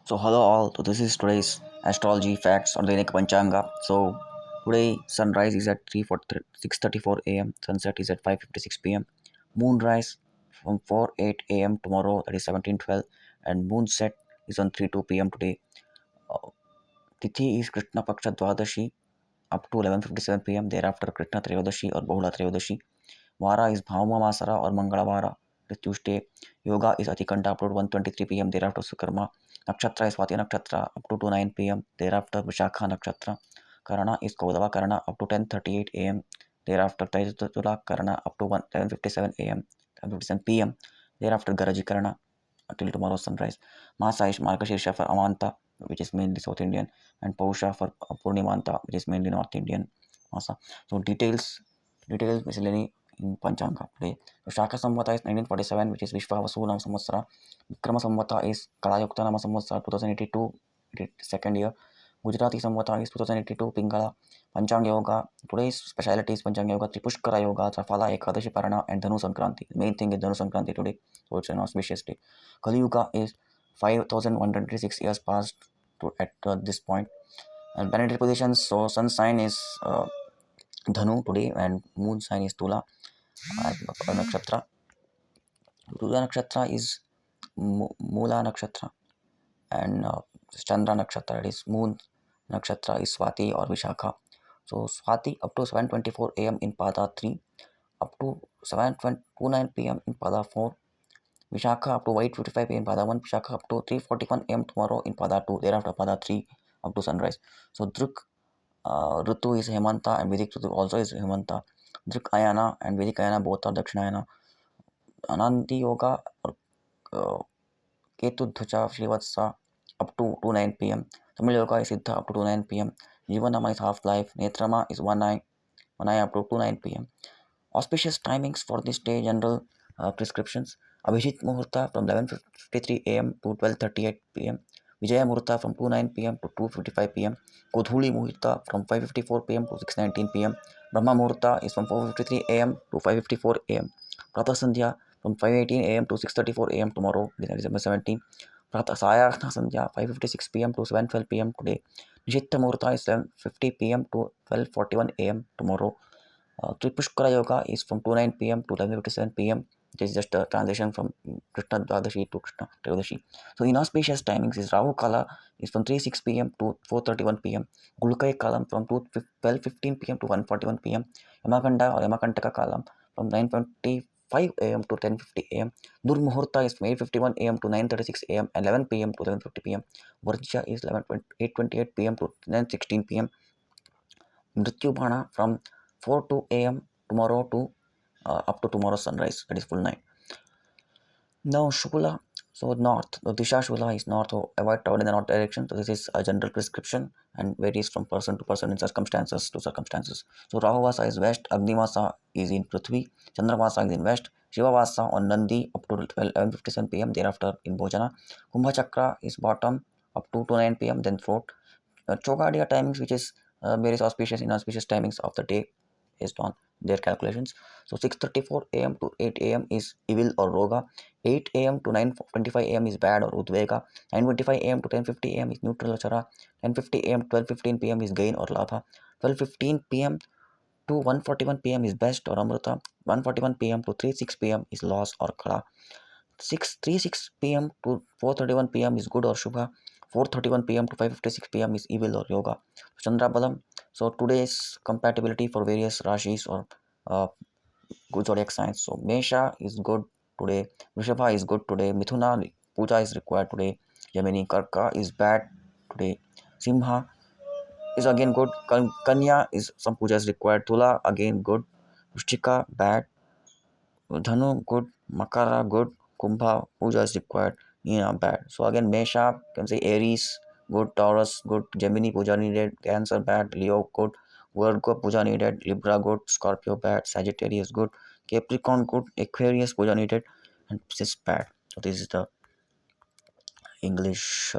So hello all. So this is today's astrology facts on the Dainik Panchanga. So today sunrise is at 6:34 a.m. Sunset is at 5:56 p.m. Moonrise from 4:08 a.m. tomorrow, that is 17:12, and moonset is on 3:02 p.m. today. Uh, Tithi is Krishna Paksha Dwadashi up to 11:57 p.m. Thereafter Krishna Trayodashi or Bahula Trayodashi. Vara is Bhauma Masara or Mangalavara. It is Tuesday. Yoga is Atikanta up to 1:23 p.m. Thereafter Sukarma. Nakshatra is Swati Nakshatra up to 2:09 p.m. Thereafter Vishakha Nakshatra. Karana is Kaudava Karana up to 10:38 a.m. Thereafter Taitula Karana up to 11:57 a.m. 11:57 p.m. Thereafter Garaji Karana until tomorrow sunrise. Masa is Margashirsha for Amanta, which is mainly South Indian, and Pausha for Purnimanta, which is mainly North Indian Masa. So details miscellany in Panchanga today. So Shaka Samvata is 1947, which is Vishwa Vasunam Samvatsara. Vikrama Samvata is Kalayukta Nama Samvatsara 2082, it is second year. Gujarati Samvata is 2082, Pingala. Panchanga Yoga, today's specialty is Panchanga Yoga, Tripushkara Yoga, Trafala Ekadashi Parana, and Dhanu Sankranti. The main thing is Dhanu Sankranti today, so it's an auspicious day. Kali Yuga is 5126 years past at this point. And planetary positions, so sun sign is Dhanu today, and moon sign is Tula. Nakshatra. Tula Nakshatra is Mula Nakshatra, and Chandra Nakshatra, that is moon Nakshatra, is Swati or Vishakha. So Swati up to 7:24 a.m. in Pada 3, up to 7:29 p.m. in Pada 4. Vishakha up to 8:55 p.m. in Pada 1. Vishakha up to 3:41 a.m. tomorrow in Pada 2. Thereafter Pada 3 up to sunrise. So Druk Ritu is Hemanta and Vedic Ritu also is Hemanta. Druk Ayana and Vedic Ayana both are Dakshinayana. Anandi Yoga or Ketu Dhvaja Srivatsa up to 2:09 p.m. Tamil Yoga is Siddha up to 2:09 p.m. Jivanama is half life. Netrama is one eye up to 2:09 p.m. Auspicious timings for this day, general prescriptions. Abhijit Muhurta from 11:53 a.m. to 12:38 p.m. Vijaya Muhurta from 2:09 p.m. to 2:55 p.m. Kodhuli Muhurta from 5:54 p.m. to 6:19 p.m. Brahma Muhurta is from 4:53 a.m. to 5:54 a.m. Pratha Sandhya from 5:18 a.m. to 6:34 a.m. tomorrow, December 17. Pratha Sayachna Sandhya 5:56 p.m. to 7:12 p.m. today. Nishitta Muhurta is 7:50 p.m. to 12:41 a.m. tomorrow. Tripushkara Yoga is from 2:09 p.m. to 11:57 p.m. It is just a transition from Krishna Dvadashi to Krishna Trayodashi. So inauspicious timings is Rahu Kala is from 3:06 p.m. to 4:31 p.m. Gulkai Kalam from 12:15 p.m. to 1:41 p.m. Yamakanda or Yamakantaka Kalam from 9:25 a.m. to 10:50 a.m. Durmuhurta is from 8:51 a.m. to 9:36 a.m. and 11 p.m. to 11:50 p.m. Varja is 8:28 p.m. to 9:16 p.m. Mrityubhana from 4 a.m. tomorrow to up to tomorrow sunrise, that is full night. Now Shula, so north, the Disha Shula is north, so avoid travel in the north direction. So this is a general prescription and varies from person to person in circumstances to circumstances. So Rahuvasa is west, Agnivasa is in Prithvi, Chandravasa is in west, Shivavasa on Nandi up to 11:57 p.m. Thereafter in Bhojana. Kumbha Chakra is bottom up to 9 p.m. then throat. Chogadia timings, which is various auspicious inauspicious timings of the day based on their calculations. So 6:34 a.m. to 8 a.m. is evil or roga. 8 a.m. to 9:25 a.m. is bad or udvega. 9:25 a.m. to 10:50 a.m. is neutral or chara. 10:50 a.m. to 12:15 p.m. is gain or labha. 12:15 p.m. to 1:41 p.m. is best or amrita. 1:41 p.m. to 3:06 p.m. is loss or kala. 6:36 p.m. to 4:31 p.m. is good or shubha. 4:31 p.m. to 5:56 p.m. is evil or yoga. Chandra Balam. So today's compatibility for various rashis or good zodiac signs. So Mesha is good today. Vrishabha is good today. Mithuna puja is required today. Gemini Karka is bad today. Simha is again good. Kanya is some puja is required. Tula again good. Vrishchika bad. Dhanu good. Makara good. Kumbha puja is required. Bad. So again Mesha can say Aries good. Taurus good. Gemini puja needed. Cancer bad. Leo good. Virgo puja needed. Libra good. Scorpio bad. Sagittarius good. Capricorn good. Aquarius puja needed. And Pisces bad. So this is the English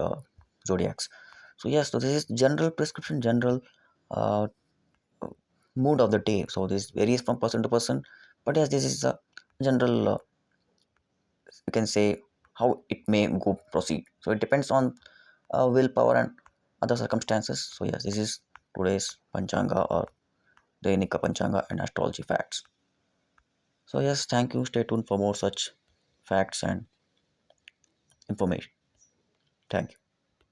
zodiacs. So yes, so this is general prescription, general uh, mood of the day. So this varies from person to person, but yes, this is the general. You can say how it may go proceed. So it depends on willpower and other circumstances. So yes, this is today's Panchanga or Dainika Panchanga and astrology facts. So yes, thank you. Stay tuned for more such facts and information. Thank you.